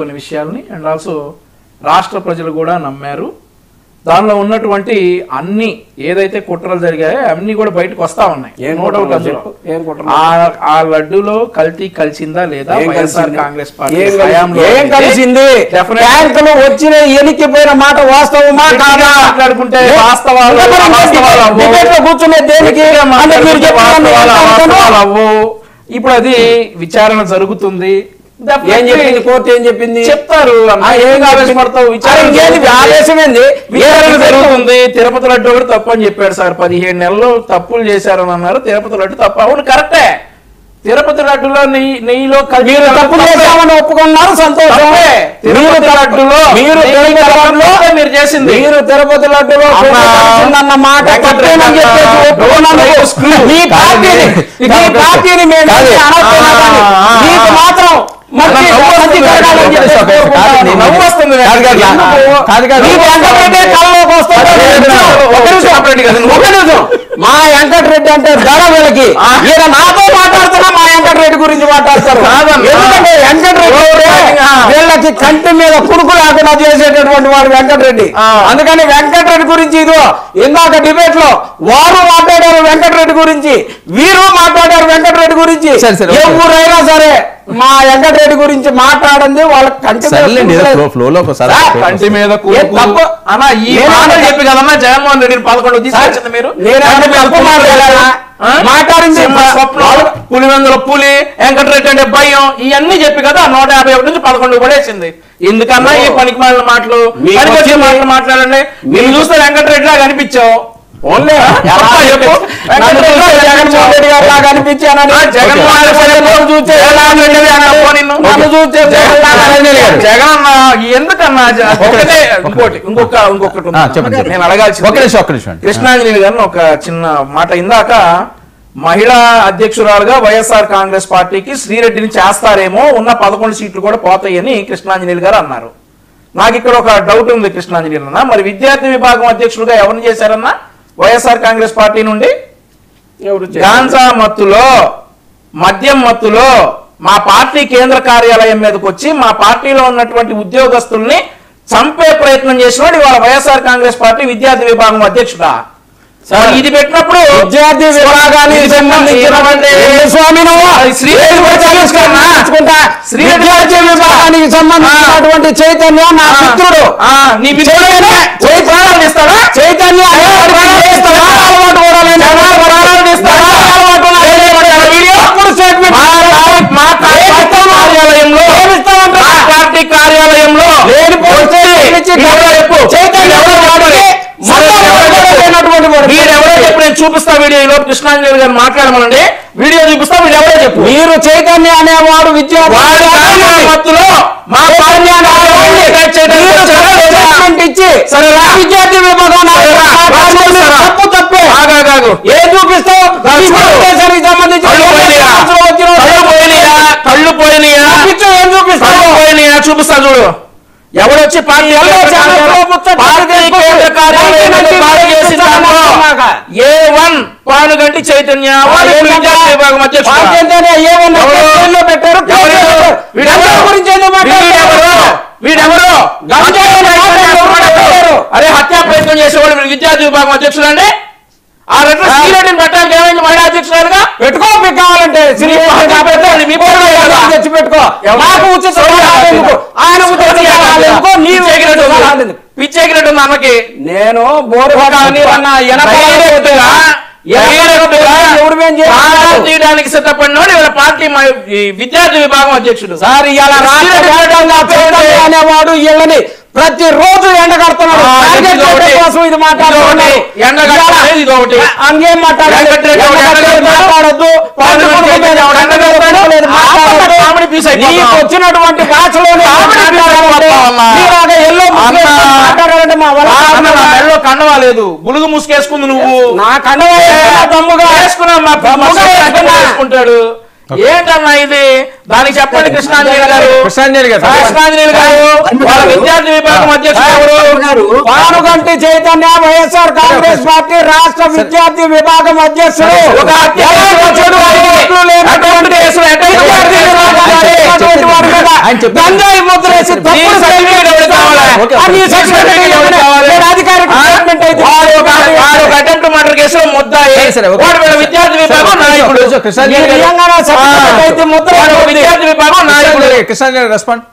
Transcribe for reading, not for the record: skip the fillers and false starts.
కొన్ని విషయాల్ని and also రాష్ట్ర ప్రజలు కూడా నమ్మారు. దానిలో ఉన్నటువంటి అన్ని ఏదైతే కుట్రలు జరిగాయో అన్ని కూడా బయటకు వస్తా ఉన్నాయి. నో డౌట్ అందులో ఆ లడ్డూలో కల్తీ కలిసిందా లేదా వైఎస్ఆర్ కాంగ్రెస్ పార్టీ కలిసింది వచ్చిన ఎనికిపోయిన మాట వాస్తవమా మాట్లాడుకుంటే వాస్తవాలు కూర్చునే దేనికి ఇప్పుడు అది విచారణ జరుగుతుంది. ఏం చెప్పింది కోర్టు? ఏం చెప్పింది చెప్తారు. ఏం ఆవేశపడతావు? ఆవేశమేంది? జరుగుతుంది. తిరుపతి లడ్డు కూడా తప్పు అని చెప్పాడు సార్. 17 నెలలు తప్పులు చేశారని అన్నారు. తిరుపతి లడ్డు తప్పు. అవును కరెక్టే. తిరుపతి లడ్డులో నెయ్యిలో మీరు తప్పులు చేశామని ఒప్పుకున్నారు, సంతోషం. తిరుపతి లడ్డులో మీరు చేసింది, మీరు తిరుపతి లడ్డులో అన్న మాట పార్టీని మీకు మాత్రం మా వెంకటరెడ్డి అంటే దడ వీళ్ళకి. ఈయన నాతో మాట్లాడుతున్నా మా వెంకటరెడ్డి గురించి మాట్లాడతారు. ఎందుకంటే వెంకటరెడ్డి వీళ్ళకి కంటి మీద పురుకు లేకుండా చేసేటటువంటి వాడు వెంకటరెడ్డి. అందుకని వెంకటరెడ్డి గురించి ఇదో ఇందాక డిబేట్ లో వారు మాట్లాడారు వెంకటరెడ్డి గురించి, వీరు మాట్లాడారు వెంకటరెడ్డి గురించి. ఏ ఊరైనా సరే మా వెంకటరెడ్డి గురించి మాట్లాడింది వాళ్ళ కంటి మీద చెప్పి కదన్నా జగన్మోహన్ రెడ్డి 11 తీసుకొచ్చింది మీరు. మాట్లాడింది పులివెందుల పులి, వెంకటరెడ్డి అంటే భయం, ఇవన్నీ చెప్పి కదా 151 నుంచి 11 పడేసింది. ఎందుకన్నా ఈ పనికి మాలిన మాటలు మాట్లాడండి. మీరు చూస్తే వెంకటరెడ్డి లాగా అనిపించావు. ఓన్లీ జగన్మోహన్ రెడ్డి గారు లాగా అనిపించానని జగన్ ఎందుకన్నా ఒకటే ఇంకొకటి నేను అడగాల్సి కృష్ణాంజలి గారిని ఒక చిన్న మాట. ఇందాక మహిళా అధ్యక్షురాలుగా వైఎస్ఆర్ కాంగ్రెస్ పార్టీకి శ్రీరెడ్డిని చేస్తారేమో, ఉన్న 11 సీట్లు కూడా పోతాయని కృష్ణాంజలి గారు అన్నారు. నాకు ఇక్కడ ఒక డౌట్ ఉంది కృష్ణాంజలి అన్న, మరి విద్యార్థి విభాగం అధ్యక్షులుగా ఎవరిని చేశారన్నా వైఎస్ఆర్ కాంగ్రెస్ పార్టీ నుండి? గాంజా మత్తులో, మద్యం మత్తులో మా పార్టీ కేంద్ర కార్యాలయం మీదకి వచ్చి మా పార్టీలో ఉన్నటువంటి ఉద్యోగస్తుల్ని చంపే ప్రయత్నం చేసినాడు ఇవాళ వైఎస్ఆర్ కాంగ్రెస్ పార్టీ విద్యార్థి విభాగం అధ్యక్షుడా. ఇది పెట్టినప్పుడు విద్యార్థి విభాగానికి సంబంధించినటువంటి చైతన్య నా మిత్రుడు. చైతన్య పార్టీ కార్యాలయంలో వీడెవరో చెప్పు, నేను చూపిస్తా వీడియోలో. కృష్ణాంజలి గారు మాట్లాడమనండి, వీడియో చూపిస్తా. వీడెవరో చెప్పు. మీరు చైతన్య అనేవాడు విద్యార్థి విద్యార్థి విభాగం తప్పు తప్పే. ఏం చూపిస్తావు? కళ్ళు పోయినాయా? ఏం చూపిస్తావు? పోయినాయా? చూపిస్తా చూడు. ఎవడొచ్చి పార్టీ A1 పానుగంటి చైతన్య విభాగం వీడెవరు? అరే హత్యా ప్రయత్నం చేసేవాడు మీరు విద్యార్థి విభాగం అధ్యక్షుడు అండి. ఆ రెడ్డి శ్రీరెడ్డిని పెట్టడానికి ఏమైంది మహిళా అధ్యక్షురాలుగా? పెట్టుకో మీకు కావాలంటే తెచ్చి పెట్టుకో. పిచ్చేకినట్టు ఉంది అమ్మకి. నేను బోరు తీయడానికి సిద్ధపడినోడు ఇవాళ పార్టీ విద్యార్థి విభాగం అధ్యక్షుడు. సార్ ఇవాళ అనేవాడు వీళ్ళని ప్రతిరోజు ఎండగడుతున్నాడు. ఇది వచ్చినటువంటి భాషలోనే మెడలో కండవా లేదు, బులుగు ముసుకేసుకుంది నువ్వు. నా కండవా దమ్ముగా వేసుకున్నాడు. ఏంటన్నా ఇది? దానికి చెప్పండి కృష్ణాంజనేయులు గారు. కృష్ణాంజనేయులు గారు వాళ్ళ విద్యార్థి విభాగం అధ్యక్షుడు పానుగంటి చైతన్య వైఎస్ఆర్ కాంగ్రెస్ పార్టీ రాష్ట్ర విద్యార్థి విభాగం అధ్యక్షుడు. గంజాయి ముద్రేసి అటెంప్ట్ మర్డర్ కేసులో ముద్దాయి విద్యార్థి విభాగం నాయకుడు విద్యార్థి విభాగం నాయకుడు. కృష్ణాంజనేయులు రెస్పాండ్.